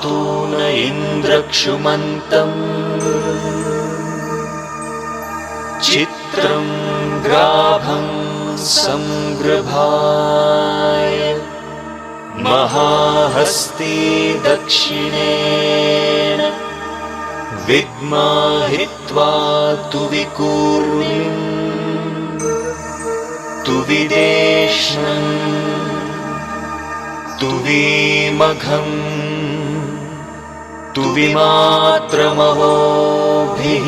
पातु न इन्द्रक्षुमन्तम् चित्रं ग्राभं संगृभाय महाहस्ती दक्षिणेन विद्माहित्वा तु विकूर्मिम् तु विदेष्णम् तु विमघम् तु विमात्रमहोभिः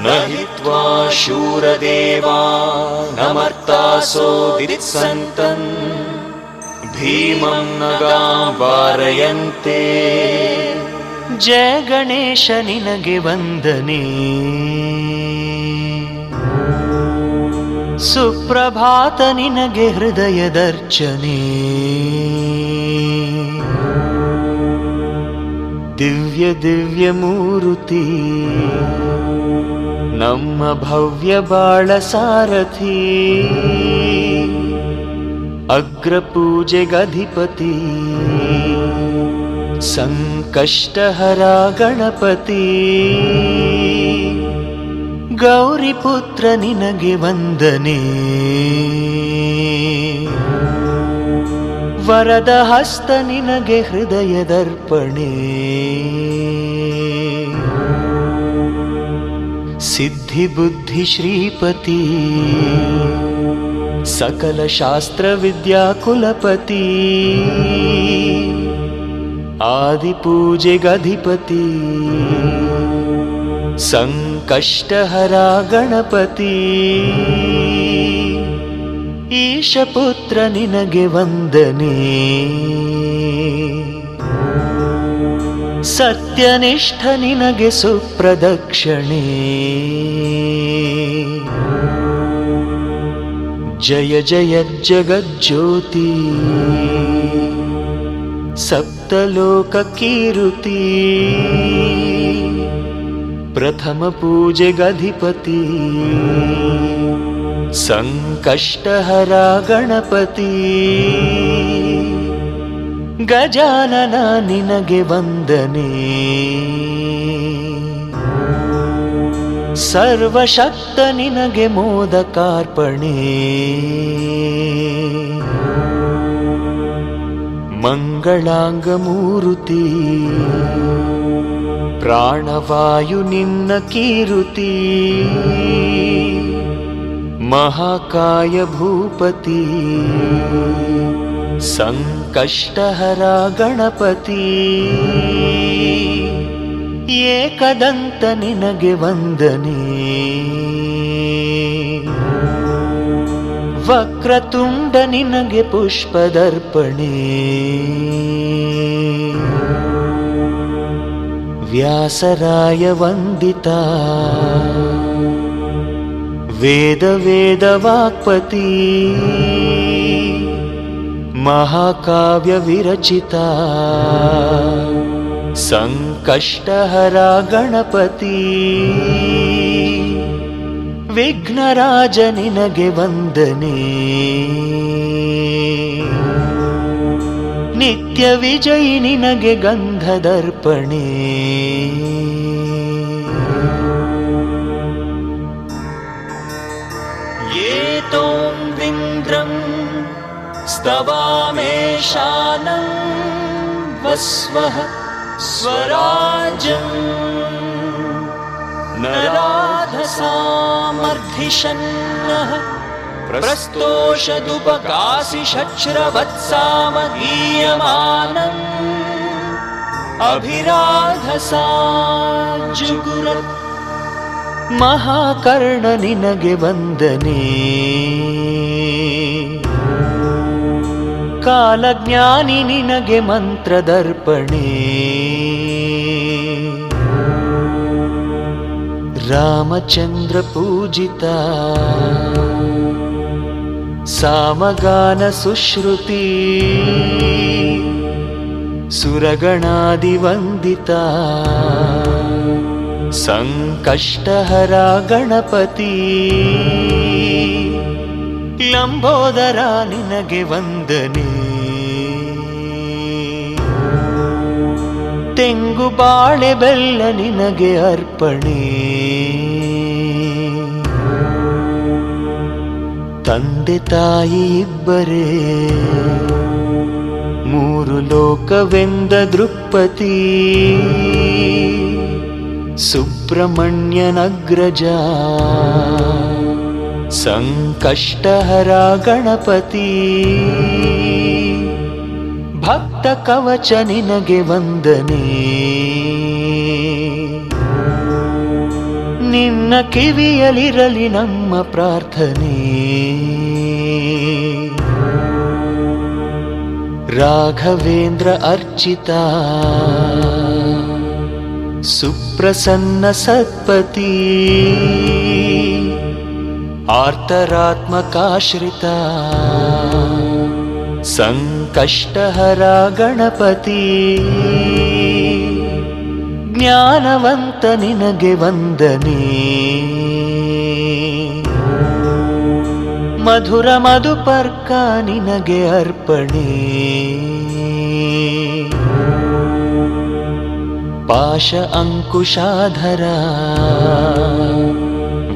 न हित्वा शूरदेवानमर्तासोदित्सन्तम् भीमं नगां वारयन्ते। जय गणेश निनगे ವಂದನೆ, ಸುಪ್ರಭಾತ ನಿನಗೆ ಹೃದಯದರ್ಚನೆ. ದಿವ್ಯ ದಿವ್ಯ ಮೂರುತಿ ನಮ್ಮ ಭವ್ಯ ಬಾಳ ಸಾರಥಿ, ಅಗ್ರಪೂಜೆಗಧಿಪತಿ ಸಂಕಷ್ಟಹರ ಗಣಪತಿ. ಗೌರಿಪುತ್ರ ನಿನಗೆ ವಂದನೆ, ವರದ ಹಸ್ತ ನಿನಗೆ ಹೃದಯದರ್ಪಣೆ. ಸಿದ್ಧಿ ಬುದ್ಧಿ ಶ್ರೀಪತಿ ಸಕಲ ಶಾಸ್ತ್ರ ವಿದ್ಯಾ ಕುಲಪತಿ. ಆದಿಪೂಜೆಗಧಿಪತಿ ಸಂಕಷ್ಟಹರ ಗಣಪತಿ. ಈಶಪುತ್ರ ನಿನಗೆ ವಂದನೆ, ಸತ್ಯನಿಷ್ಠ ನಿನಗೆ ಸುಪ್ರದಕ್ಷಿಣೆ. ಜಯ ಜಯ ಜಗಜ್ಯೋತಿ ಸಪ್ತಲೋಕ ಕೀರುತಿ. ಪ್ರಥಮ ಪೂಜೆಗಧಿಪತಿ ಸಂಕಷ್ಟಹರ ಗಣಪತಿ. ಗಜಾನನ ನಿನಗೆ ವಂದನೆ, ಸರ್ವಶಕ್ತ ನಿನಗೆ ಮೋದಕಾರ್ಪಣೆ. ಮಂಗಳಾಂಗ ಮೂರುತಿ ಪ್ರಾಣವಾಯು ನಿನ್ನ ಕೀರುತಿ. ಮಹಾಕಾಯ ಭೂಪತಿ ಸಂಕಷ್ಟಹರ ಗಣಪತಿ. ಏಕದಂತ ನಿನಗೆ ವಂದನೆ, ವಕ್ರತುಂಡ ನಿನಗೆ ಪುಷ್ಪದರ್ಪಣೆ. ವ್ಯಾಸರಾಯ ವಂದಿತ ವೇದ ವೇದ ವಾಕ್ಪತಿ. ಮಹಾಕಾವ್ಯ ವಿರಚಿತ ಸಂಕಷ್ಟಹರ ಗಣಪತಿ. ವಿಘ್ನರಾಜ ನಿನಗೆ ವಂದನೆ, ನಿತ್ಯ ವಿಜಯಿ ನಿನಗೆ ಗಂಧದರ್ಪಣೆ. ಏತೋಂ ವಿಂದ್ರಂ ಸ್ತವಾಮೇಶಾನಂ ವಸ್ವಃ ಸ್ವರಾಜಂ. ನರಾಧಸಾಮರ್ಧಿಷನ್ನಃ ಪ್ರಸ್ತೋಷದುಪಕಾಸಿ ಶಚ್ರವತ್ಸಾಮಗೀಯಮಾನಂ. ಅಭಿರಾಧಸಾ ಜುಗುರತ್. ಮಹಾಕರ್ಣ ನಿನಗೆ ವಂದನೆ, ಕಾಲಜ್ಞಾನಿ ನಿನಗೆ ಮಂತ್ರದರ್ಪಣೆ. ರಾಮಚಂದ್ರ ಪೂಜಿತ ಸಾಮಗಾನ ಸುಶ್ರುತಿ. ಸುರಗಣಾದಿ ವಂದಿತ ಸಂಕಷ್ಟಹರ ಗಣಪತಿ. ಲಂಬೋದರ ನಿನಗೆ ವಂದನೆ, ತೆಂಗು ಬಾಳೆ ಬೆಲ್ಲ ನಿನಗೆ ಅರ್ಪಣೆ. ತಂದೆ ತಾಯಿ ಇಬ್ಬರೇ ಮೂರು ಲೋಕವೆಂದ ದೃಕ್ಪತಿ. ಸುಬ್ರಹ್ಮಣ್ಯನಗ್ರಜ ಸಂಕಷ್ಟಹರ ಗಣಪತಿ. ಭಕ್ತ ಕವಚ ನಿನಗೆ ವಂದನೆ. ನಿನ್ನ ಕಿವಿಯಲಿರಲಿ ನಮ್ಮ ಪ್ರಾರ್ಥನೆ. ರಾಘವೇಂದ್ರ ಅರ್ಚಿತ ಸುಪ್ರಸನ್ನ ಸತ್ಪತಿ. ಆರ್ತರಾತ್ಮಕಾಶ್ರಿತ ಸಂಕಷ್ಟಹರ ಗಣಪತಿ. ಜ್ಞಾನವಂತ ನಿನಗೆ ವಂದನೆ. ಮಧುರ ಮಧುಪರ್ಕ ನಿನಗೆ ಅರ್ಪಣೆ. ಪಾಶ ಅಂಕುಶಾಧರ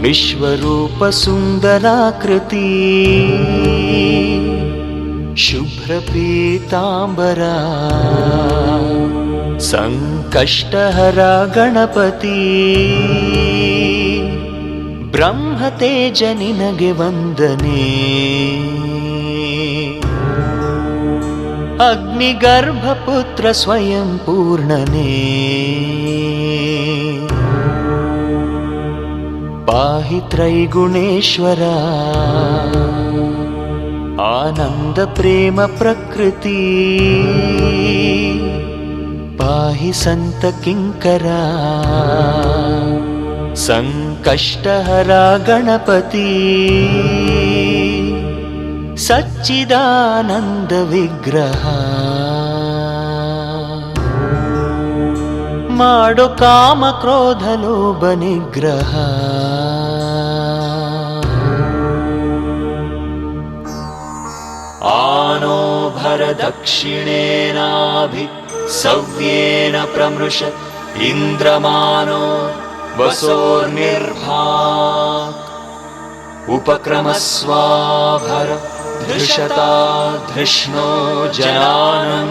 ವಿಶ್ವರೂಪ ಸುಂದರಾಕೃತಿ. ಶುಭ್ರ ಪೀತಾಂಬರ ಸಂಕಷ್ಟಹರ ಗಣಪತಿ. ಬ್ರಹ್ಮತೇಜ ನಿನಗೆ ವಂದನೆ. ಅಗ್ನಿಗರ್ಭಪುತ್ರ ಸ್ವಯಂ ಪೂರ್ಣನೇ. ಪಾಹಿ ತ್ರೈಗುಣೇಶ್ವರ ಆನಂದ ಪ್ರೇಮ ಪ್ರಕೃತಿ. ಪಾಹಿ ಸಂತ ಕಿಂಕರ ಸಂಕಷ್ಟಹರ ಗಣಪತಿ. ಸಚ್ಚಿದಾನಂದ ವಿಗ್ರಹ ಮಾಡು ಕಾಮ ಕ್ರೋಧ ಲೋಭ ನಿಗ್ರಹ. ಆನೋ ಭರ ದಕ್ಷಿಣೇನಾಭಿ ಸವ್ಯೇನ ಪ್ರಮೃಶ ಇಂದ್ರಮಾನೋ ವಸೋರ್ನಿರ್ಭಾಕ್. ಉಪಕ್ರಮಸ್ವಾಭರ ಧೃಷತಾ ಧೃಷ್ಣೋ ಜನಾನಂ.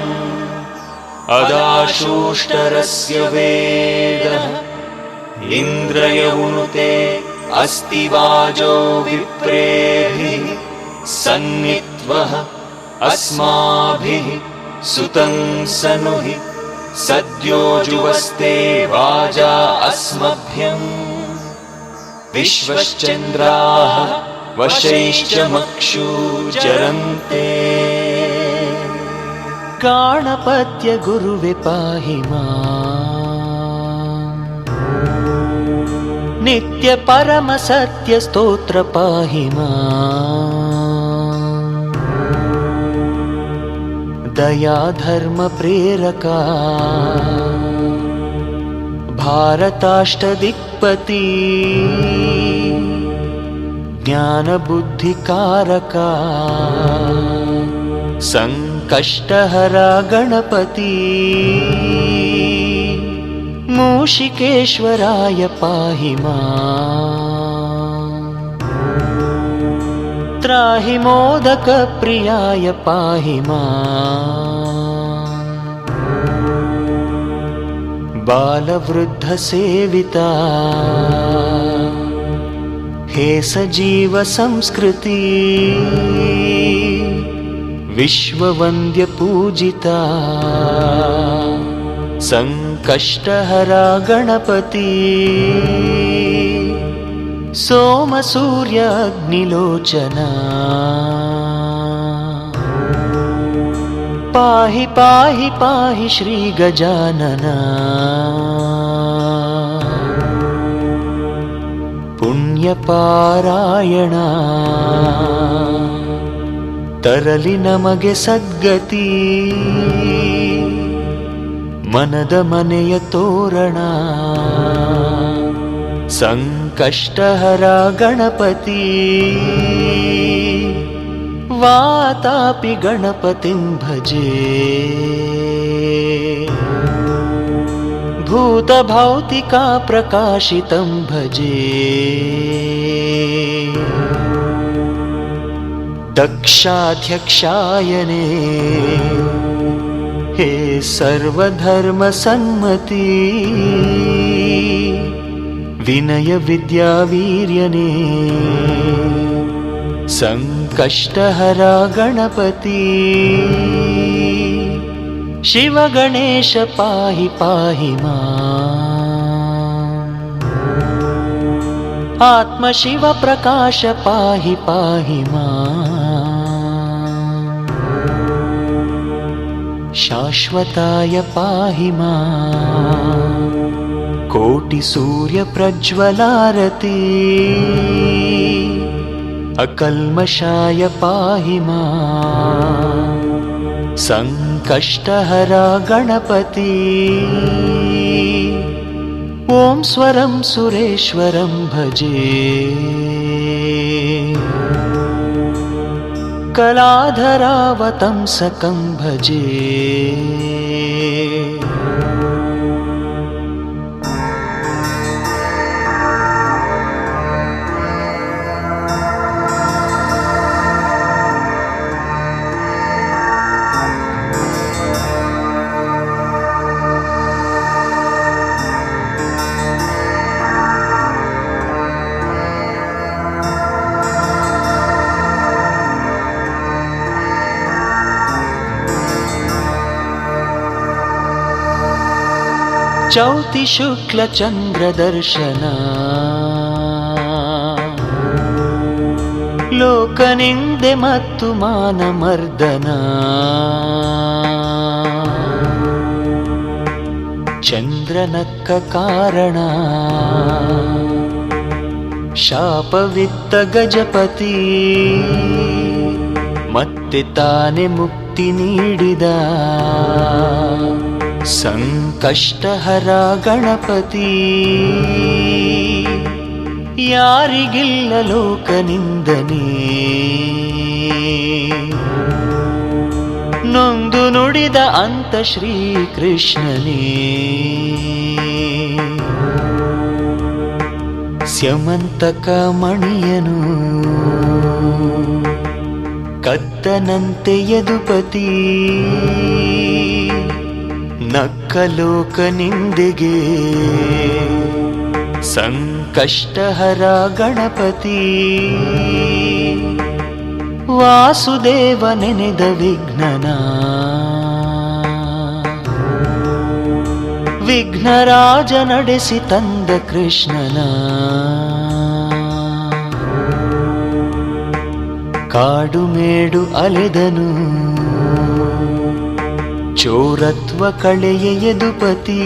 ಅದಾಶೂಷ್ಟರಸ್ಯ ವೇದಃ ಇಂದ್ರಯೌನುತೆ ಅಸ್ತಿ ವಾಜೋ ವಿಪ್ರೇಭಿಃ. ಸನ್ನಿತ್ವಃ ಅಸ್ಮಾಭಿಃ ಸುತಂ ಸನುಹಿ. ಸದ್ಯೋಜುವಸ್ತೆ ವಾಜಾ ಅಸ್ಮಭ್ಯಂ. ವಿಶ್ವಶ್ಚಂದ್ರಾಃ ವಶೈಶ್ಚ ಮಕ್ಷೂಜರಂತೆ. ಗಾಣಪತ್ಯ ಗುರುವೆ ಪಾಹಿ ಮಾಂ. ನಿತ್ಯ ಪರಮ ಸತ್ಯ ಸ್ತೋತ್ರ ಪಾಹಿ ಮಾಂ. ದಯಾ ಧರ್ಮ ಪ್ರೇರಕ ಭಾರತಾಷ್ಟದಿಕ್ಪತಿ. ಜ್ಞಾನ ಬುದ್ಧಿಕಾರಕ ಸಂಕಷ್ಟಹರ ಗಣಪತಿ. ಮೂಷಿಕೇಶ್ವರಾಯ ಪಾಹಿ ಮಾಂ. ತ್ರಾಹಿ ಮೋದಕ ಪ್ರಿಯಾಯ ಪಾಹಿ ಮಾಂ. ಬಾಲವೃದ್ಧ ಸೇವಿತಾ ಹೇ ಸಜೀವ ಸಂಸ್ಕೃತಿ. ವಿಶ್ವವಂದ್ಯ ಪೂಜಿತಾ ಸಂಕಷ್ಟಹರ ಗಣಪತಿ. ಸೋಮ ಸೂರ್ಯ ಅಗ್ನಿಲೋಚನ ಪಾಹಿ ಪಾಹಿ ಪಾಹಿ ಶ್ರೀ ಗಜಾನನ. ಪುಣ್ಯಪಾರಾಯಣ ತರಲಿ ನಮಗೆ ಸದ್ಗತಿ. ಮನದ ಮನೆಯ ತೋರಣ ಸಂಕಷ್ಟಹರ ಗಣಪತಿ. ವಾತಾಪಿ ಗಣಪತಿಂ ಭಜೆ. भूतभौतिका प्रकाशितं भजे दक्षाध्यक्षायने हे सर्वधर्मसन्मति विनय विद्यावीर्यने संकष्टहरा गणपति शिव गणेश पाहि पाहि माम् आत्म शिव प्रकाश पाहि पाहि माम् शाश्वताय पाहि माम् कोटि सूर्य प्रज्वलारति अकल्मषाय पाहि माम् संकष्टहरा गणपति ॐ स्वरं सुरेश्वरं भजे कलाधरावतंसकं भजे चौति शुक्ल चंद्र दर्शना लोकनिंदे मत्तु मान मर्दನ चंद्रनक्क कारण ಶಾಪವಿತ್ತ ಗಜಪತಿ ಮತ್ತೆ ತಾನೆ ಮುಕ್ತಿ ನೀಡಿದ ಸಂಕಷ್ಟಹರ ಗಣಪತಿ ಯಾರಿಗಿಲ್ಲ ಲೋಕನಿಂದನೆ ನೊಂದು ನುಡಿದ ಅಂತ ಶ್ರೀಕೃಷ್ಣನೇ ಸ್ಯಮಂತಕ ಮಣಿಯನು ಕದ್ದನಂತೆ ಯದುಪತಿ ನಕ್ಕಲೋಕ ನಿಂದೆಗೆ ಸಂಕಷ್ಟಹರ ಗಣಪತಿ ವಾಸುದೇವ ನೆನೆದ ವಿಘ್ನನ ವಿಘ್ನರಾಜ ನಡೆಸಿ ತಂದ ಕೃಷ್ಣನ ಕಾಡು ಮೇಡು ಅಲೆದನು ಚೋರತ್ವ ಕಳೆಯ ಯದುಪತಿ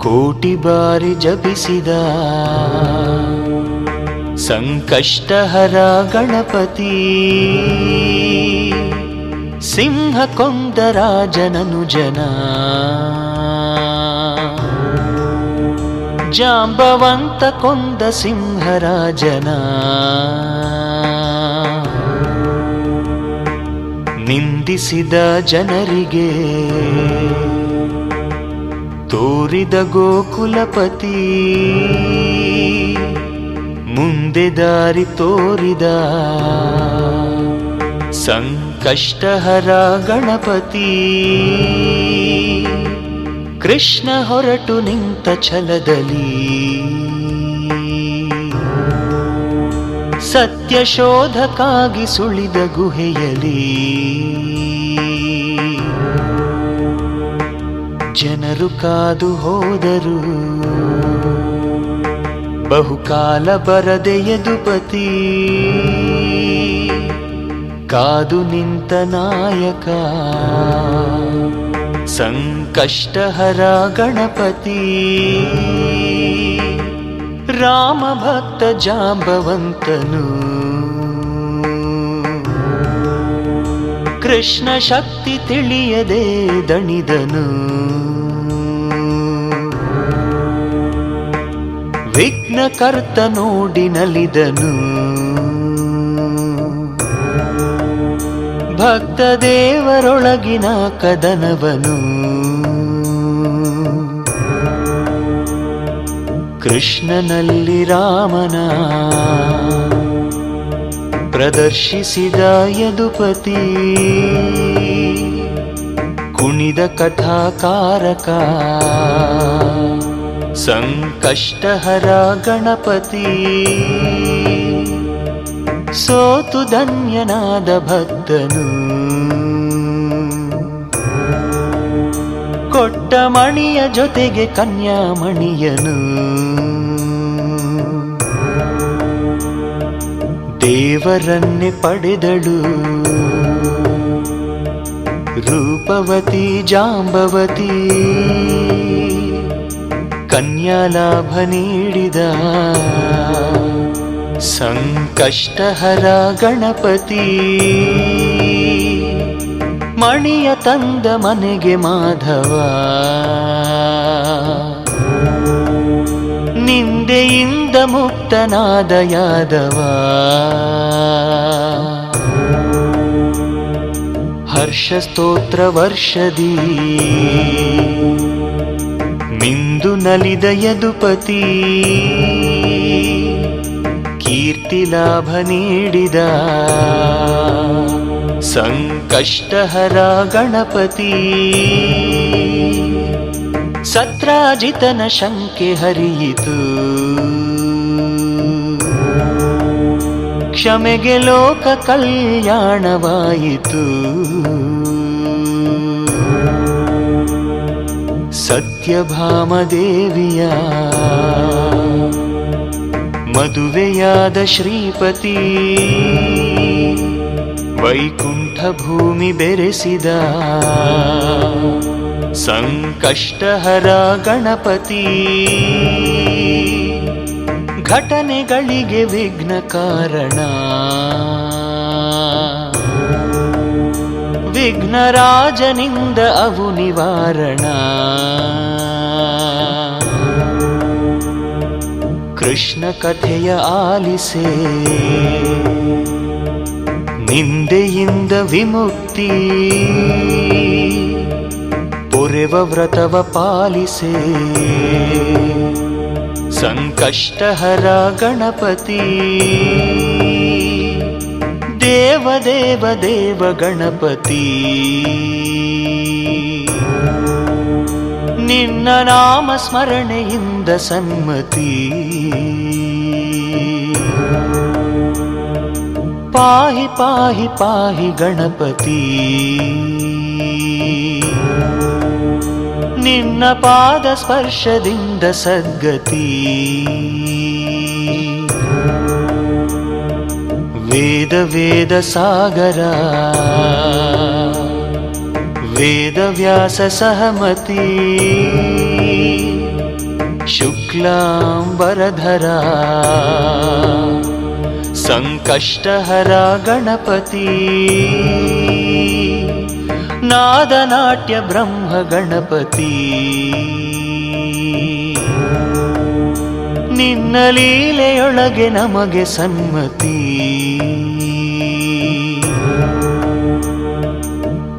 ಕೋಟಿ ಬಾರಿ ಜಪಿಸಿದ ಸಂಕಷ್ಟಹರ ಗಣಪತಿ ಸಿಂಹ ಕೊಂದ ರಾಜನನು ಜನ ಜಾಂಬವಂತ ಕೊಂದ ಸಿಂಹರಾಜನ ನಿಂದಿಸಿದ ಜನರಿಗೆ ತೋರಿದ ಗೋಕುಲಪತಿ ಮುಂದೆ ದಾರಿ ತೋರಿದ ಸಂಕಷ್ಟಹರ ಗಣಪತಿ ಕೃಷ್ಣ ಹೊರಟು ನಿಂತ ಛಲದಲ್ಲಿ ಸತ್ಯ ಶೋಧಕ್ಕಾಗಿ ಸುಳಿದ ಗುಹೆಯಲ್ಲಿ ಜನರು ಕಾದು ಹೋದರು ಬಹುಕಾಲ ಬರದೆ ಯದುಪತಿ ಕಾದು ನಿಂತ ನಾಯಕ ಸಂಕಷ್ಟಹರ ಗಣಪತಿ ರಾಮ ಭಕ್ತ ಜಾಂಬವಂತನು ಕೃಷ್ಣ ಶಕ್ತಿ ತಿಳಿಯದೆ ದಣಿದನು ವಿಘ್ನಕರ್ತ ನೋಡಿ ನಲಿದನು ಭಕ್ತ ದೇವರೊಳಗಿನ ಕದನವನು ಕೃಷ್ಣನಲ್ಲಿ ರಾಮನ ಪ್ರದರ್ಶಿಸಿದ ಯದುಪತಿ, ಕುಣಿದ ಕಥಾಕಾರಕ ಸಂಕಷ್ಟಹರ ಗಣಪತಿ, ಸೋತು ಧನ್ಯನಾದ ಭಕ್ತನು ಕೊಟ್ಟ ಮಣಿಯ ಜೊತೆಗೆ ಕನ್ಯಾಮಣಿಯನು, ದೇವರನ್ನೇ ಪಡೆದಳು ರೂಪವತಿ ಜಾಂಬವತಿ, ಕನ್ಯಾಲಾಭ ನೀಡಿದ ಸಂಕಷ್ಟಹರ ಗಣಪತಿ, ಮಣಿಯ ತಂದ ಮನೆಗೆ ಮಾಧವ, ನಿಂದೆಯಿಂದ ಮುಕ್ತನಾದ ಯಾದವ, ಹರ್ಷ ಸ್ತೋತ್ರ ವರ್ಷದಿ ಮಿಂದು ನಲಿದ ಯದುಪತಿ, ಕೀರ್ತಿ ಲಾಭ ನೀಡಿದ ಸಂಕಷ್ಟಹರ ಗಣಪತಿ, ಸತ್ರಾಜಿತನ ಶಂಕೆ ಹರಿಯಿತು, ಕ್ಷಮೆಗೆ ಲೋಕ ಕಲ್ಯಾಣವಾಯಿತು, ಸತ್ಯಭಾಮದೇವಿಯ ಮದುವೆಯಾದ ಶ್ರೀಪತಿ, ವೈಕುಂಠ ಭೂಮಿ ಬೆರೆಸಿದ ಸಂಕಷ್ಟಹರ ಗಣಪತಿ, ಘಟನೆಗಳಿಗೆ ವಿಘ್ನ ಕಾರಣ ವಿಘ್ನರಾಜನಿಂದ ಅವು ನಿವಾರಣ, ಕೃಷ್ಣ ಕಥೆಯ ಆಲಿಸೆ ನಿಂದೆಯಿಂದ ವಿಮುಕ್ತಿ, ಪೊರೆವ ವ್ರತವ ಪಾಲಿಸೆ ಸಂಕಷ್ಟಹರ ಗಣಪತಿ, ದೇವ ದೇವ ದೇವ ಗಣಪತಿ, ನಿನ್ನ ನಾಮ ಸ್ಮರಣೆಯಿಂದ ಸನ್ಮತಿ, ಪಾಹಿ ಪಾಹಿ ಪಾಹಿ ಗಣಪತಿ, ನಿನ್ನ ಪಾದ ಸ್ಪರ್ಶದಿಂದ ಸದ್ಗತಿ, ವೇದ ವೇದ ಸಾಗರ ವೇದವ್ಯಾಸ ಸಹಮತಿ, ಶುಕ್ಲಾಂಬರಧರ ಸಂಕಷ್ಟಹರ ಗಣಪತಿ, ನಾದನಾಟ್ಯ ಬ್ರಹ್ಮ ಗಣಪತಿ, ನಿನ್ನ ಲೀಲೆಯೊಳಗೆ ನಮಗೆ ಸನ್ಮತಿ,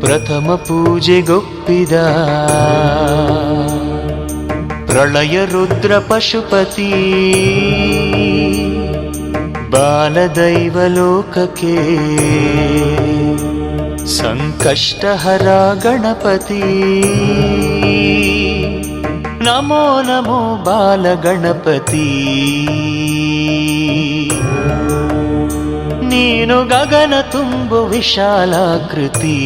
ಪ್ರಥಮ ಪೂಜೆಗೊಪ್ಪಿದ ಪ್ರಳಯ ರುದ್ರ ಪಶುಪತಿ, ಬಾಲದೈವ ಲೋಕಕ್ಕೆ ಸಂಕಷ್ಟಹರ ಗಣಪತಿ, ನಮೋ ನಮೋ ಬಾಲ ಗಣಪತಿ, ನೀನು ಗಗನ ತುಂಬು ವಿಶಾಲಾಕೃತಿ,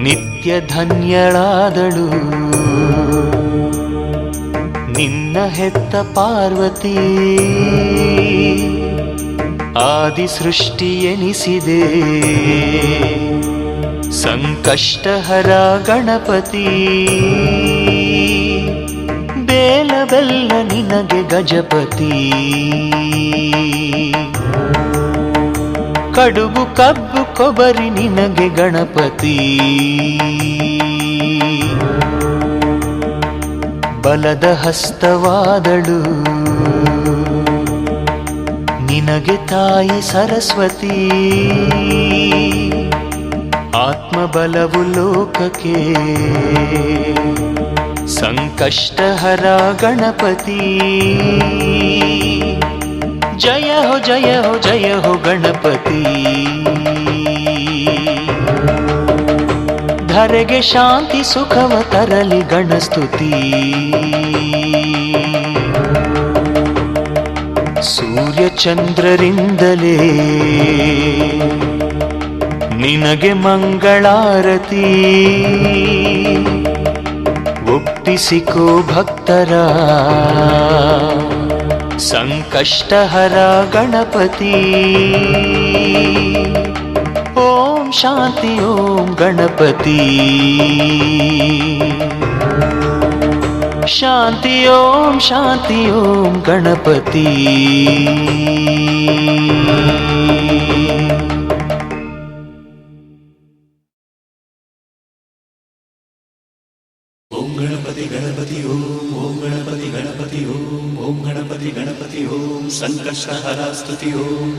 ನಿತ್ಯ ಧನ್ಯಳಾದಳು ನಿನ್ನ ಹೆತ್ತ ಪಾರ್ವತಿ, ಆದಿ ಸೃಷ್ಟಿ ಎನಿಸಿದೆ ಸಂಕಷ್ಟಹರ ಗಣಪತಿ, ಬೇಲ ಬೆಲ್ಲ ನಿನಗೆ ಗಜಪತಿ, ಕಡುಬು ಕಬ್ಬು ಕೊಬರಿ ನಿನಗೆ ಗಣಪತಿ, ಬಲದ ಹಸ್ತವಾದಳು ನಿನಗೆ ತಾಯಿ ಸರಸ್ವತಿ, ಆತ್ಮಬಲವು ಲೋಕಕ್ಕೆ ಸಂಕಷ್ಟಹರ ಗಣಪತಿ ಜಯ ಹೋ ಜಯ ಹೋ ಜಯ ಹೋ ಗಣಪತಿ ಧರೆಗೆ ಶಾಂತಿ ಸುಖವ ತರಲಿ ಗಣಸ್ತುತಿ ಸೂರ್ಯ ಚಂದ್ರರಿಂದಲೇ ನಿನಗೆ ಮಂಗಳಾರತಿ ಒಪ್ಪಿಸಿಕೋ ಭಕ್ತರ ಸಂಕಷ್ಟಹರ ಗಣಪತಿ ಓಂ ಶಾಂತಿ ಓಂ ಗಣಪತಿ ಶಾಂತಿ ಓಂ ಗಣಪತಿ ಓಂ ಗಣಪತಿ ಗಣಪತಿ ಓಂ ಗಣಪತಿ ಗಣಪತಿ ಓಂ ಗಣಪತಿ ಗಣಪತಿ ಓಂ ಸಂಕಷ್ಟಹರ ಸ್ತುತಿ ಓಂ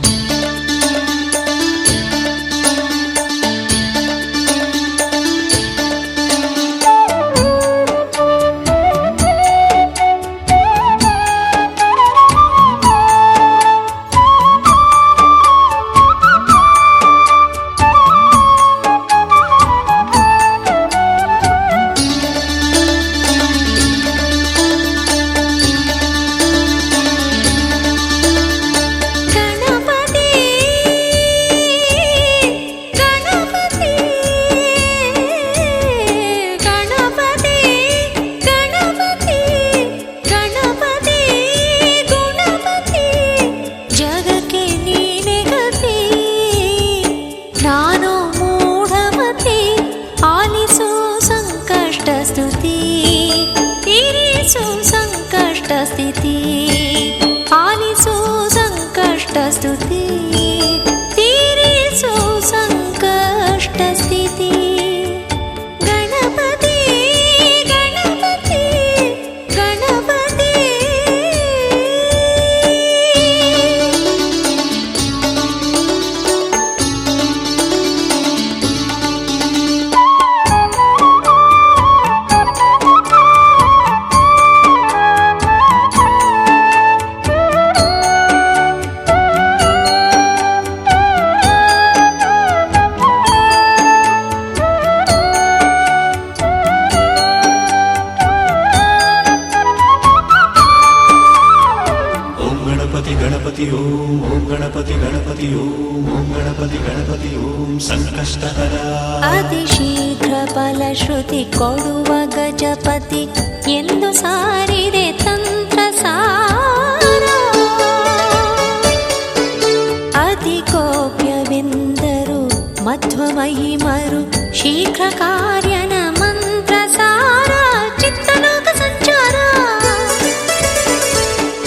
ಅತಿಶೀಘ್ರ ಫಲಶ್ರುತಿ ಕೊಡುವ ಗಜಪತಿ ಎಂದು ಸಾರಿದೆ ತಂತ್ರ ಸಾರ ಅತಿ ಗೋಪ್ಯವೆಂದರು ಮಧ್ವ ಮಹಿಮರು ಶೀಘ್ರ ಕಾರ್ಯನ ಮಂತ್ರ ಸಾರ ಚಿತ್ತಲೋಕ ಸಂಚಾರ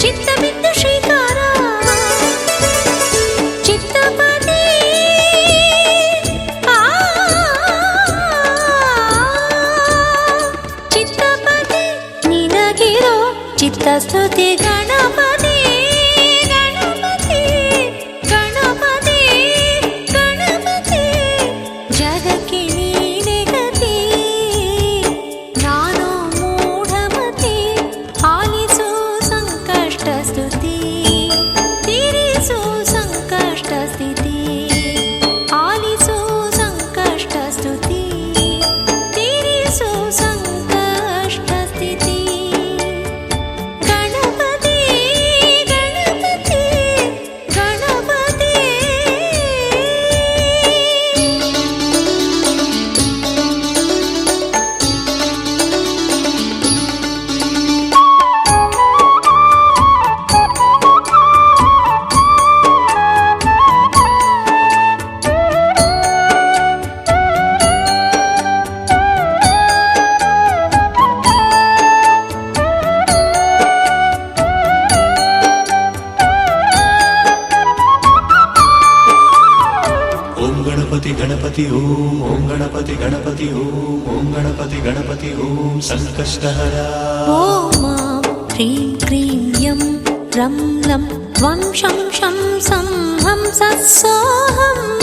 ಚಿತ್ತಬಿಂದು ಶ್ರೀಕಾರ ಚಿತ್ತಸ್ತುತಿ ಗಣಪತಿ ಗಣಪತಿ ಗಣಪತಿ ಗಣಪತಿ ಜಗಕ್ಕೆ ನೀನೆ ಗತಿ ನಾನು ಮೂಢಮತಿ ಆಲಿಸು ಸಂಕಷ್ಟ ಸ್ತುತಿ ತೀರಿಸು ಸಂಕಷ್ಟ ಸ್ಥಿತಿ ಆಲಿಸು ಸಂಕಷ್ಟ ಸ್ತುತಿ ತೀರಿಸು ಸಂಕಷ್ಟ ಸ್ಥಿತಿ गणपति ओम गणपति गणपति ओम गणपति गणपति ओम संकष्टहरा ओम ह्रीं क्रीं यं रं लं वं शं शं सं हं सत्सोऽहम्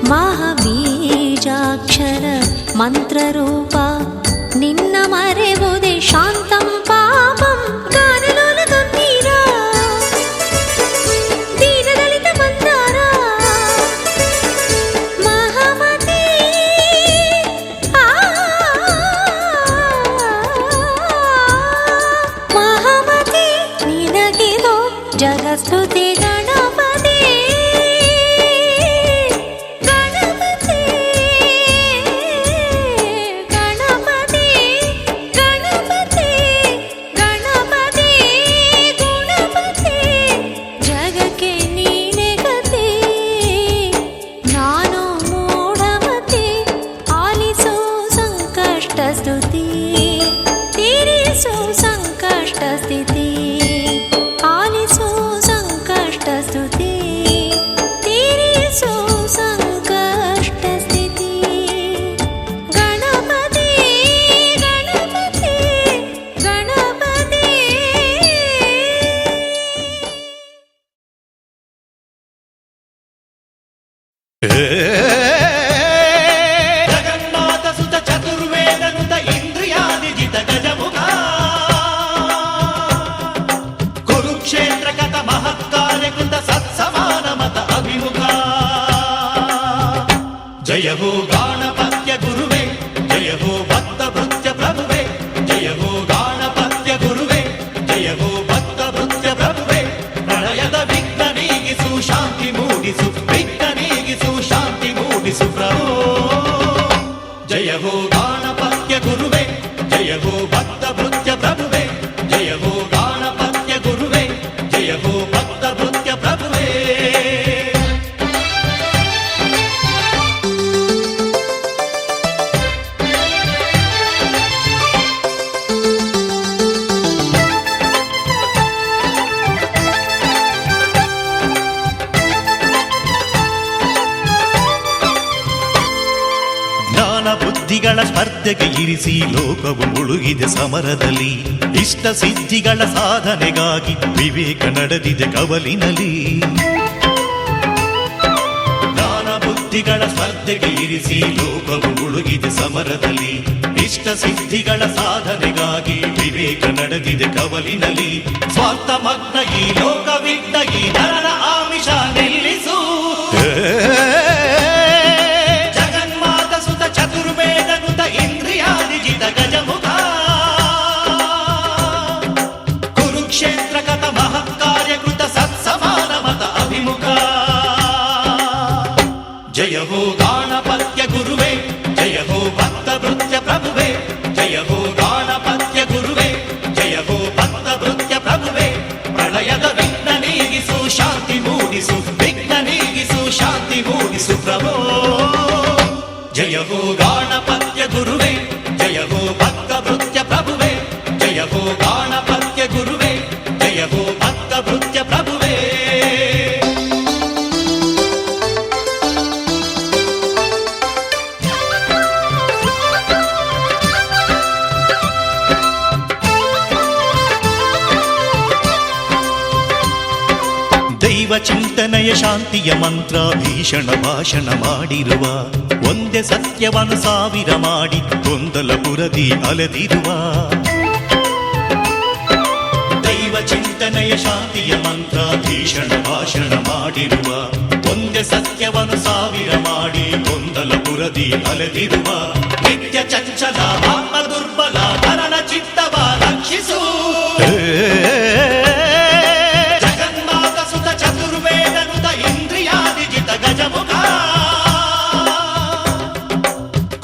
महाबीजाक्षर ಮಂತ್ರರೂಪ ನಿನ್ನ ಮರೆವುದೇ ಶಾಂತಂ ಪಾಪಂ ಗಾನಲೋಲ ಗಂಭೀರ ದೀನದಲಿತ ಮಂದಾರ ಮಹಾಮತಿ ಮಹಾಮತಿ ನಿನಗಿದೋ ಜಗಸ್ತುತಿ ಗಣಪತಿ ಗಣಪತಿ ಗಣಪತಿ ಗಣಪತಿ ಗಣಪತಿ ಗುಣಪತಿ ಜಗಕ್ಕೆ ನೀನೆ ಗತಿ ನಾನು ಮೂಢಮತಿ ಆಲಿಸು ಸಂಕಷ್ಟ ಸ್ತುತಿ ತೀರಿಸು ಸಂಕಷ್ಟ ಸ್ಥಿತಿ ಆಲಿಸು ಸಂಕಷ್ಟ ಸ್ತುತಿ ತೀರಿಸು ಸಂಕಷ್ಟ ಸ್ಥಿತಿ ಗಣಪತಿ ಗಣಪತಿ ಗಣಪತಿ ಜಗನ್ಮಾತ ಸುತ ಚತುರ್ವೇದನುತ ಇಂದ್ರಿಯಾದಿಜಿತ ಗಜಮುಖ ಕುರುಕ್ಷೇತ್ರ ಕಥ ಮಹತ್ಕಾರ್ಯಕೃತ ಸತ್ಸಮಾನ ಮತ ಅಭಿಮುಖ ಜಯ ಹೋ ಗಾಣಪತ್ಯ ಗುರುವೇ ಜಯ ಹೋ ಭಕ್ತ ಭೃತ್ಯ ಪ್ರಭುವೇ ಜಯ ಹೋ ಗಾಣಪತ್ಯ ಗುರುವೇ ಜಯ ಹೋ ಭಕ್ತ ಭೃತ್ಯ ಪ್ರಭುವೇ ಪ್ರಳಯದ ವಿಘ್ನ ನೀಗಿಸು ಶಾಂತಿ ಮೂಡಿಸು ವಿಘ್ನ ನೀಗಿಸು ಶಾಂತಿ ಮೂಡಿಸು ಪ್ರಭು ಜಯ ಹೋ ಗಾಣಪತ್ಯ ಗುರುವೇ ಜಯ ಹೋ ಭಕ್ತ ಭೃತ್ಯ ಪ್ರಭುವೇ ಜಯ ಹೋ ಗಾಣಪತ್ಯ ಗುರುವೇ ಜಯ ಹೋ ಭಕ್ತ ಭೃತ್ಯ ಪ್ರಭುವೇ ಜ್ಞಾನ ಬುದ್ಧಿಗಳ ಸ್ಪರ್ಧೆಗೆ ಇರಿಸಿ ಲೋಕವು ಮುಳುಗಿದೆ ಸಮರದಲ್ಲಿ ಇಷ್ಟ ಸಿದ್ಧಿಗಳ ಸಾಧನೆಗಾಗಿ ವಿವೇಕ ನಡೆದಿದೆ ಕವಲಿನಲ್ಲಿ ಜ್ಞಾನ ಬುದ್ಧಿಗಳ ಸ್ಪರ್ಧೆಗೆ ಇರಿಸಿ ಲೋಕವು ಮುಳುಗಿದೆ ಸಮರದಲ್ಲಿ ಇಷ್ಟ ಸಿದ್ಧಿಗಳ ಸಾಧನೆಗಾಗಿ ವಿವೇಕ ನಡೆದಿದೆ ಕವಲಿನಲ್ಲಿ ಸ್ವಾರ್ಥ ಮಗ್ನ ಈ ಲೋಕ ವಿಘ್ನ ಈ ನರನ ಆಮಿಷ ನಿಲ್ಲಿಸು ಜಗನ್ಮಾತ ಸುತ ಚತುರ್ವೇದನುತ ಇಂದ್ರಿಯಾದಿಜಿತ ಗಜಮುಖ ಕುರುಕ್ಷೇತ್ರ ಕಥ ಮಹತ್ಕಾರ್ಯಕೃತ ಸತ್ಸಮಾನ ಮತ ಅಭಿಮುಖ ಜಯ ಹೋ ಗಾಣಪತ್ಯ ಗುರುವೇ ಜಯ ಹೋ ಭಕ್ತ ಭೃತ್ಯ ಪ್ರಭುವೇ ಜಯ ಹೋ ಗಾಣಪತ್ಯ ಗುರುವೇ ಜಯ ಹೋ ಭಕ್ತ ಭೃತ್ಯ ಪ್ರಭುವೇ ಪ್ರಳಯದ ವಿಘ್ನ ನೀಗಿಸು ಶಾಂತಿ ಮೂಡಿಸು ವಿಘ್ನ ನೀಗಿಸು ಶಾಂತಿ ಮೂಡಿಸು ಪ್ರಭೋ ಜಯ ಹೋ ಗಾಣಪತ್ಯ ಗುರುವೇ ಜಯ ಹೋ ಭಕ್ತ ಭೃತ್ಯ ಪ್ರಭುವೇ ಜಯ ಹೋ ಗಾಣಪತ್ಯ ಗುರುವೇ ಜಯ ಹೋ ಭಕ್ತ ಭೃತ್ಯ ಪ್ರಭುವೇ ದೈವ ಚಿಂತನೆಯ ಶಾಂತಿಯ ಮಂತ್ರ ಭೀಷಣ ಭಾಷಣ ಮಾಡಿರುವ ಒಂದೇ ಸತ್ಯವನ್ನು ಸಾವಿರ ಮಾಡಿ ಗೊಂದಲ ಪುರದಿ ಅಲೆದಿರುವ ದೈವ ಚಿಂತನೆಯ ಶಾಂತಿಯ ಮಂತ್ರ ಭೀಷಣ ಭಾಷಣ ಮಾಡಿರುವ ಒಂದೇ ಸತ್ಯವನ್ನು ಸಾವಿರ ಮಾಡಿ ಗೊಂದಲ ಪುರದಿ ಅಲೆದಿರುವ ನಿತ್ಯ ಚಂಚಲ ಆತ್ಮ ದುರ್ಬಲ ನರನ ಚಿತ್ತವ ರಕ್ಷಿಸು ಜಗನ್ಮಾತ ಸುತ ಚತುರ್ವೇದನುತ ಇಂದ್ರಿಯಾದಿಜಿತ ಗಜಮುಖ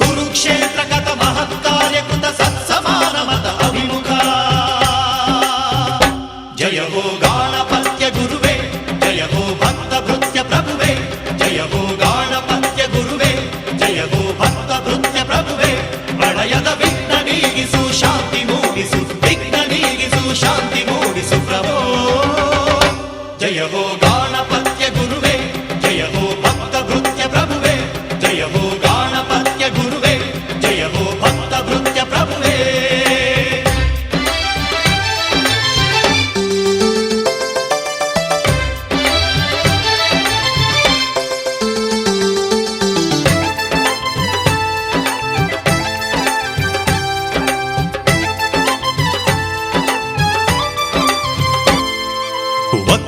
ಕುರುಕ್ಷೇತ್ರ ಕಥ ಮಹತ್ಕಾರ್ಯಕೃತ ಸತ್ಸಮಾನ ಮತ ಅಭಿಮುಖ ಜಯ ಹೋ ಗಾಣಪತ್ಯ ಗುರುವೇ ಜಯ ಹೋ ಭಕ್ತ ಭೃತ್ಯ ಪ್ರಭುವೇ ಜಯ ಹೋ ಗಾಣಪತ್ಯ ಗುರುವೇ ಜಯ ಹೋ ಭಕ್ತ ಭೃತ್ಯ ಪ್ರಭುವೇ ಪ್ರಳಯದ ವಿಘ್ನ ನೀಗಿಸು ಶಾಂತಿ ಮೂಡಿಸು ವಿಘ್ನ ನೀಗಿಸು ಶಾಂತಿ ಮೂಡಿಸು ಪ್ರಭೋ ಜಯ ಹೋ ಗಾಣಪತ್ಯ ಗುರುವೇ ಜಯ ಹೋ ಭಕ್ತ ಭೃತ್ಯ ಪ್ರಭುವೇ ಜಯ ಹೋ ಗಾಣಪತ್ಯ ಗುರುವೇ ಜಯ ಹೋ ಭಕ್ತ ಭೃತ್ಯ ಪ್ರಭುವೇ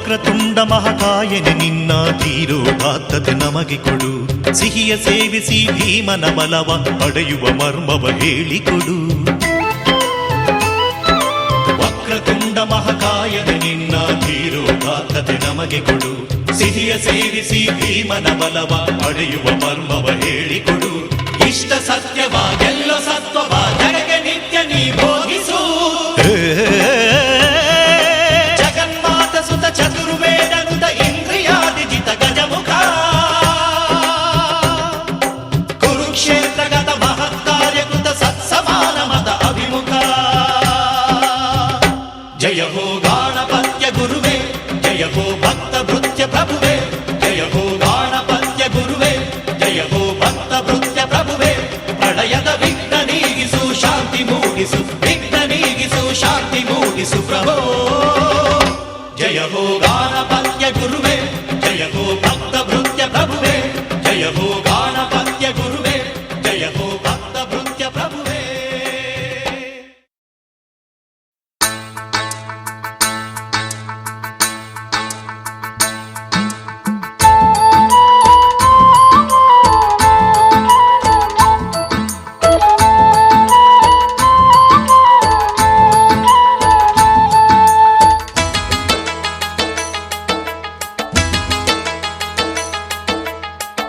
ವಕ್ರತುಂಡ ಮಹಾಕಾಯನೆ ನಿನ್ನ ಧೀರೋದಾತ್ತತೆ ನಮಗೆ ಕೊಡು. ಸಿಹಿಯ ಸೇವಿಸಿ ಭೀಮನ ಬಲವ ಪಡೆಯುವ ಮರ್ಮವ ಹೇಳಿಕೊಡು. ವಕ್ರತುಂಡ ಮಹಾಕಾಯನೆ ನಿನ್ನ ಧೀರೋದಾತ್ತತೆ ನಮಗೆ ಕೊಡು. ಸಿಹಿಯ ಸೇವಿಸಿ ಭೀಮನ ಬಲವ ಪಡೆಯುವ ಮರ್ಮವ ಹೇಳಿಕೊಡು. ಇಷ್ಟ ಸತ್ಯವ ಎಲ್ಲ ಸತ್ವವ ಜಗಗೆ ನಿತ್ಯ ನೀ ಬೋಧಿಸು. ಜಗನ್ಮಾತ ಸುತ ಚತುರ್ವೇದನುತ ಇಂದ್ರಿಯಾದಿಜಿತ ಗಜಮುಖ ಕುರುಕ್ಷೇತ್ರಗತ ಮಹತ್ಕಾರ್ಯಕೃತ ಸತ್ಸಮಾನ ಮತ ಅಭಿಮುಖ. ಜಯ ಹೋ ಗಾಣಪತ್ಯ ಗುರುವೇ, ಜಯ ಹೋ ಭಕ್ತ ಭೃತ್ಯ ಪ್ರಭುವೇ. ಜಯ ಹೋ ಗಾಣಪತ್ಯ ಗುರುವೇ, ಜಯ ಹೋ ಭಕ್ತ ಭೃತ್ಯ ಪ್ರಭುವೇ. ಪ್ರಳಯದ ವಿಘ್ನ ನೀಗಿಸು, ಶಾಂತಿ ಮೂಡಿಸು. ವಿಘ್ನ ನೀಗಿಸು, ಶಾಂತಿ ಮೂಡಿಸು ಪ್ರಭೋ. ಜಯ ಹೋ ಗಾಣಪತ್ಯ ಗುರುವೇ, ಜಯ ಹೋ ಭಕ್ತ ಭೃತ್ಯ ಪ್ರಭುವೇ. ಜಯ ಹೋ ಗಾಣಪತ್ಯ ಗುರುವೇ, ಜಯ ಹೋ ಭಕ್ತ ಭೃತ್ಯ ಪ್ರಭುವೇ.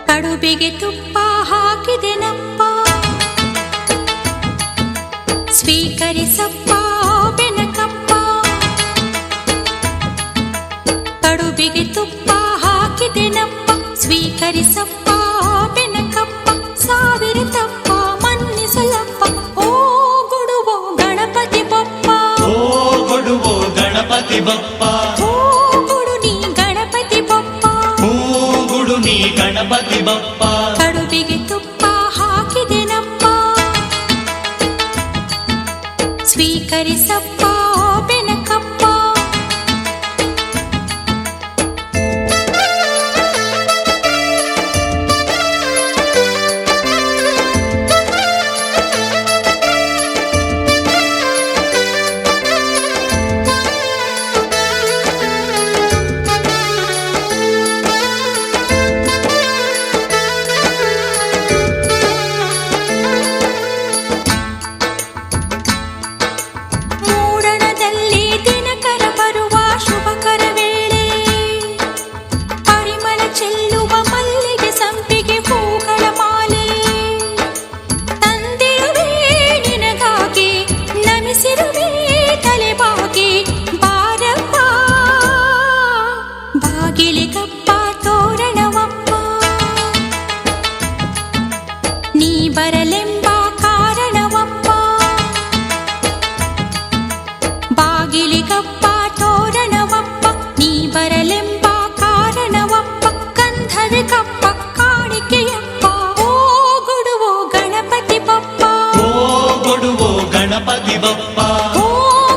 ಕಡುಬಿಗೆ ತುಪ್ಪ ಹಾಕಿದೆನಪ್ಪ, ಸ್ವೀಕರಿಸಪ್ಪ ಬೆನಕಪ್ಪ. ಕಡುಬಿಗೆ ತುಪ್ಪ ಹಾಕಿದೆನಪ್ಪ, ಸ್ವೀಕರಿಸಪ್ಪ ಬೆನಕಪ್ಪ. ಸಾವಿರ ತಪ್ಪ ಮನ್ನಿಸಲಪ್ಪ, ಓ ಗುಡುವೋ ಗಣಪತಿ ಬಪ್ಪ. ಓ ಕೊಡುವೋ ಗಣಪತಿ ಬಪ್ಪ, ಓ ಗುಡು ನೀ ಗಣಪತಿ ಬಪ್ಪ. ಹೂ ಗುಡು ನೀ ಗಣಪತಿ ಬಪ್ಪ. ಕಡುಬಿಗೆ ತುಪ್ಪ ಹಾಕಿದೆನಪ್ಪ, ಸ್ವೀಕರಿಸಪ್ಪ ಬೆನಕಪ್ಪ. ಮೂಡಣದಲ್ಲಿ ದಿನಕರ ಬರುವ ಶುಭಕರ ವೇಳೆ, ಪರಿಮಳ ಚೆಲ್ಲುವ ಮಲ್ಲಿಗೆ ಸಂಪಿಗೆ ಹೂಗಳ ಮಾಲೆ. ತಂದಿರುವೆ ನಿನಗಾಗಿ, ನಮಿಸಿರುವೆ ತಲೆಬಾಗಿ. ಬಾರಪ್ಪ ಬಾಗಿಲಿಗಪ್ಪ ತೋರಣವಪ್ಪ, ನೀ ಬರಲೆಂಬ ಕಾರಣವಪ್ಪ. ಬಾಗಿಲಿಗಪ್ಪ ತೋರಣವಪ್ಪ, ನೀ ಬರಲೆಂಬ ಕಾರಣವಪ್ಪ. ಗಂಧರ್ಕಪ್ಪ ಕಾಣಿಕೆಯಪ್ಪ, ಓ ಗುಡುವೋ ಗಣಪತಿ ಬಪ್ಪ. ಓ ಕೊಡುವೋ ಗಣಪತಿ ಬಪ್ಪ, ಓ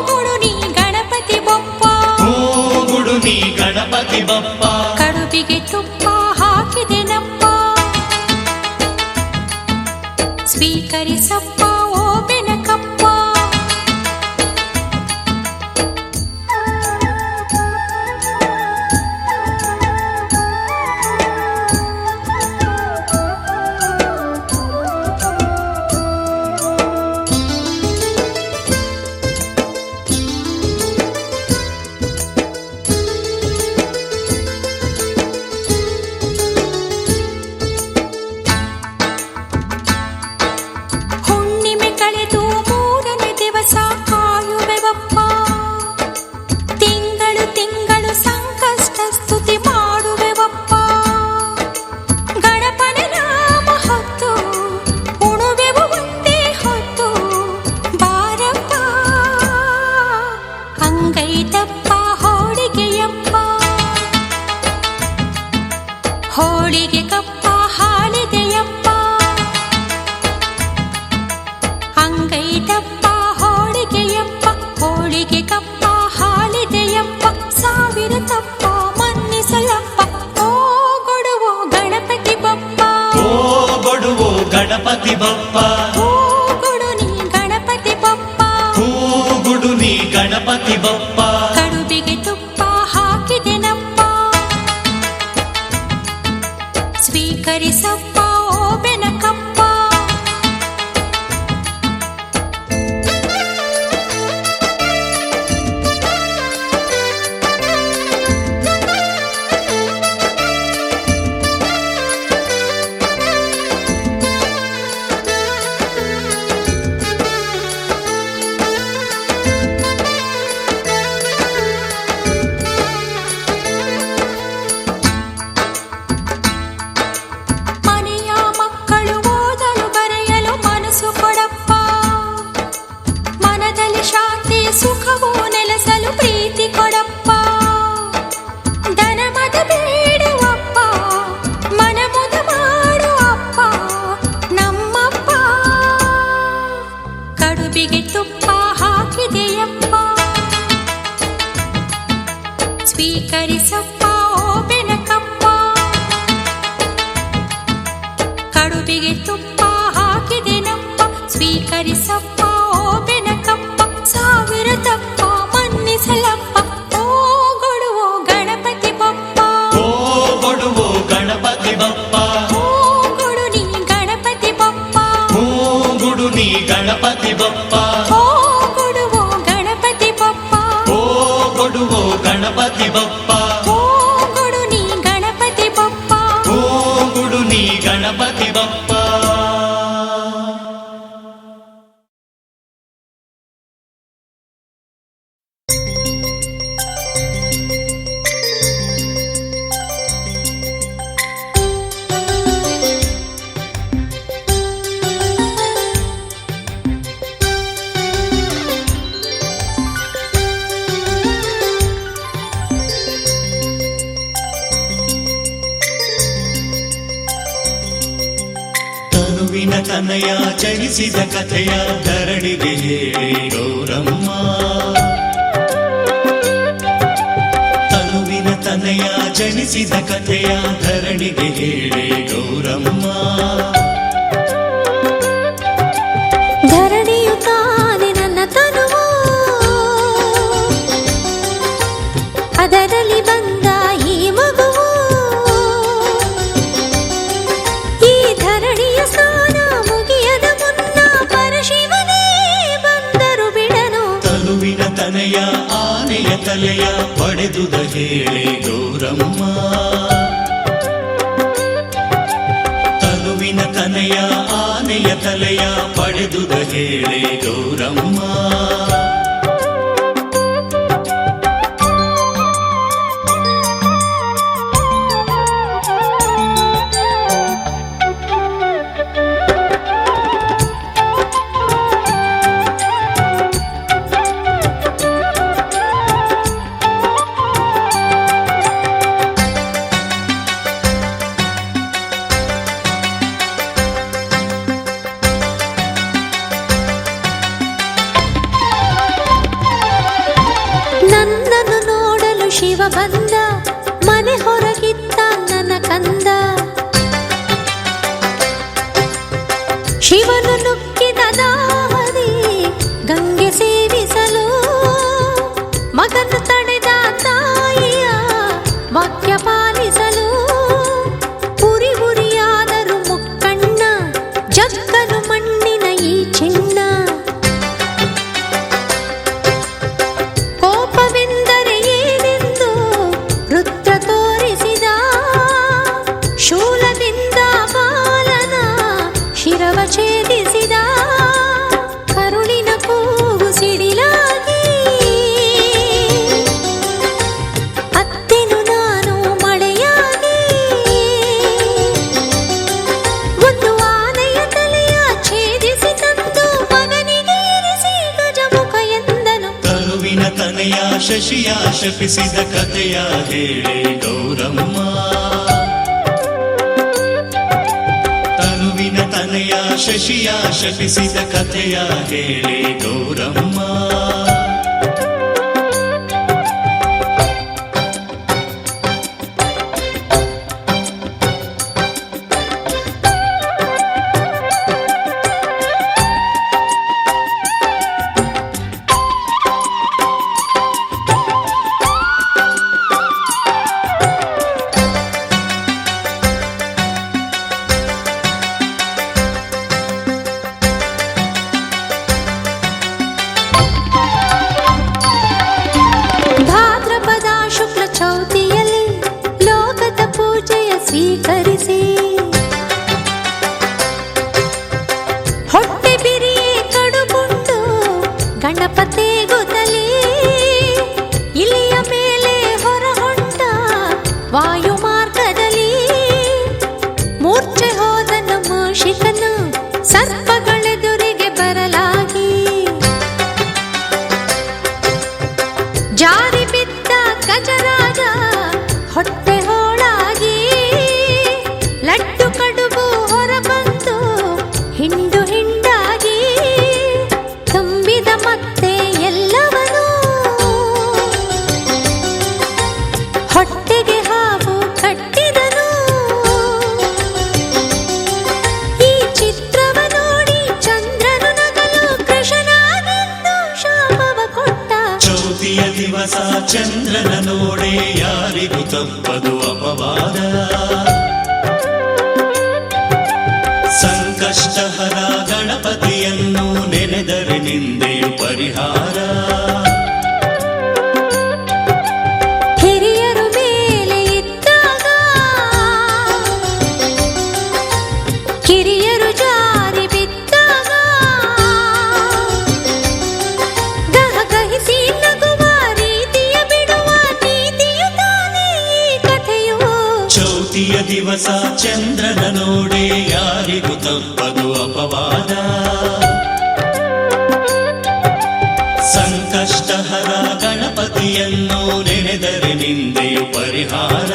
ಗುಡು ನೀ ಗಣಪತಿ ಬಪ್ಪ. ಹೂ ಗುಡು ನೀ ಗಣಪತಿ ಬಪ್ಪ. ಕಡುಬಿಗೆ ತುಪ್ಪ ಹಾಕಿದೆನಪ್ಪ, ಸ್ವೀಕರಿಸಪ್ಪ ಓ ಬೆನಕಪ್ಪ. ಹುಣ್ಣಿಮೆ ಕಳೆದು ಮೂರನೇ ದಿವಸ ಕಾಯುವೆವಪ್ಪ, ತಿಂಗಳು ತಿಂಗಳು ಸಂಕಷ್ಟ ಸ್ತುತಿ ಮಾಡುವೆವಪ್ಪ. ಗಣಪನ ನಾಮ ಹೊತ್ತು ಉಣುವೆವು ಒಂದೇ ಹೊತ್ತು. ಬಾರಪ್ಪ ಅಂಗೈತಪ್ಪ ಹೋಳಿಗೆಯಪ್ಪ, ಹೋಳಿಗೆ ಕಪ್ಪ ಹಾಳಿದೆಯಪ್ಪ. ಅಂಗೈತಪ್ಪ ಹೋಳಿಗೆಯಪ್ಪ, ಹೋಳಿಗೆ ಕಪ್ಪ ಹಾಳಿದೆಯಪ್ಪ. ಸಾವಿರ ತಪ್ಪ ಮನ್ನಿಸಲಪ್ಪ, ಓ ಕೊಡುವೋ ಗಣಪತಿ ಬಪ್ಪ. ಓ ಕೊಡುವೋ ಗಣಪತಿ ಬಪ್ಪ, ಓ ಕೊಡು ನೀ ಗಣಪತಿ ಬಪ್ಪ. ಹೂ ಗುಡು ನೀ ಗಣಪತಿ ಬಪ್ಪ. ಕಡುಬಿಗೆ ತುಪ್ಪ ಹಾಕಿದೆನಪ್ಪ, ಸ್ವೀಕರಿಸಪ್ಪ ಓ ಬೆನಕಪ್ಪ. ಕಡುಬಿಗೆ ತುಪ್ಪ ಹಾಕಿದೆನಪ್ಪ, ಸ್ವೀಕರಿಸಪ್ಪ ಓ ಬೆನಕಪ್ಪ. ಸಾವಿರ ತಪ್ಪ ಮನ್ನಿಸಲಪ್ಪ, ಓ ಕೊಡುವೋ ಗಣಪತಿ ಬಪ್ಪ. ಓ ಕೊಡುವೋ ಗಣಪತಿ ಬಪ್ಪ. ಓ ಕೊಡು ನೀ ಗಣಪತಿ ಬಪ್ಪ. ಓ ಗುಡು ನೀ ಗಣಪತಿ ಬಪ್ಪ. ಓ ಕೊಡುವೋ ಗಣಪತಿ ಬಪ್ಪ. ಓ ಕೊಡುವೋ ಗಣಪತಿ ಬಪ್ಪ. ಓ ಕೊಡು ನೀ ಗಣಪತಿ ಬಪ್ಪ. ಓ ಗುಡು ನೀ ಗಣಪತಿ ಬಪ್ಪ. ತನುವಿನ ತನಯ ಜನಿಸಿದ ಕಥೆಯ ಧರಣಿಗೆ ಹೇಳಿ ಗೌರಮ್ಮ. ತನುವಿನ ತನಯ ಜನಿಸಿದ ಕಥೆಯ ಧರಣಿಗೆ ಹೇಳಿ ಗೌರಮ್ಮ. ಧರಣಿಯು ತಾನೆ ನನ್ನ ತನುವು, ಅದರಲ್ಲಿ ಬಂದ ಈ ಮಗುವು. ಈ ಧರಣಿಯ ಸ್ನಾನ ಮುಗಿಯದ ಮುನ್ನ ಪರಶಿವನೇ ಬಂದರು ಬಿಡನು. ತನುವಿನ ತನಯ ಆನೆಯ ತಲೆಯ ಪಡೆದುದ ಹೇಳಿ ಗೌರಮ್ಮ. ತನುವಿನ ತನಯ ಆನೆಯ ತಲೆಯ ಪಡೆದುದ ಹೇಳಿ ಗೌರಮ್ಮ. ನನ್ನನ್ನು ನೋಡಲು ಶಿವ ಬಂದ, ಮನೆ ಹೊರಗಿದ್ದ ನನ್ನ ಕಂದ. ಶಿವನು ನುಗ್ಗಿದ ದಾಹದಿ ಗಂಗೆ ಸೇವಿಸಲು, ಮಗನು ತಡೆದ ತಾಯಿಯ ವಾಕ್ಯ ಪಾಲಿಸಲು. ಉರಿ ಉರಿಯಾದರು ಮುಕ್ಕಣ್ಣ, ಜಕ್ಕನು ಮಣ್ಣಿನ ಈ ಚಿನ್ನ. ಕೋಪವೆಂದರೆ ಏನೆಂದು ರುದ್ರ ತೋರಿಸಿದ, ಶೂಲದಿಂದ ಬಾಲನ ಶಿರವ ಛೇದಿಸಿದ. ಕರುಳಿನ ಕೂಗು ಸಿಡಿಲಾಗಿ ಅತ್ತೆನು ನಾನು ಮಳೆಯಾಗಿ. ಒಂದು ಆನೆಯ ತಲೆಯ ಛೇದಿಸಿ ತಂದು ಮಗನಿಗೆ ಇರಿಸಿ ಗಜಮುಖ ಎಂದನು. ತನುವಿನ ತನಯ ಶಶಿಯ ಶಪಿಸಿದ ಕಥೆಯ ಹೇಳಿ ಗೌರಮ್ಮ. ತನುವಿನ ತನಯ ಶಶಿಯ ಶಪಿಸಿದ ಕಥೆಯ ಹೇಳಿ ಗೌರಮ್ಮ. ದಿವಸ ಚಂದ್ರನ ನೋಡೆ ಯಾರಿಗೂ ತಪ್ಪದು ಅಪವಾದ. ಸಂಕಷ್ಟಹರ ಗಣಪತಿಯನ್ನು ನೆನೆದರೆ ನಿಂದೆಯು ಪರಿಹಾರ. ಹಿರಿಯರು ಮೇಲೆ ಇದ್ದಾಗ ಕಿರಿಯರು ಜಾರಿ ಬಿದ್ದಾಗ ಗಹಗಹಿಸಿ ನಗುವ ರೀತಿಯ ಬಿಡುವ ನೀತಿಯು ತಾನೇ ಈ ಕಥೆಯು. ಚೌತಿಯ ದಿವಸ ಚಂದ್ರನ ನೋಡೆ ಯಾರಿಗೂ ತಪ್ಪದು ಅಪವಾದ. ಸಂಕಷ್ಟಹರ ಗಣಪತಿಯನ್ನು ನೆನೆದರೆ ನಿಂದೆಯು ಪರಿಹಾರ.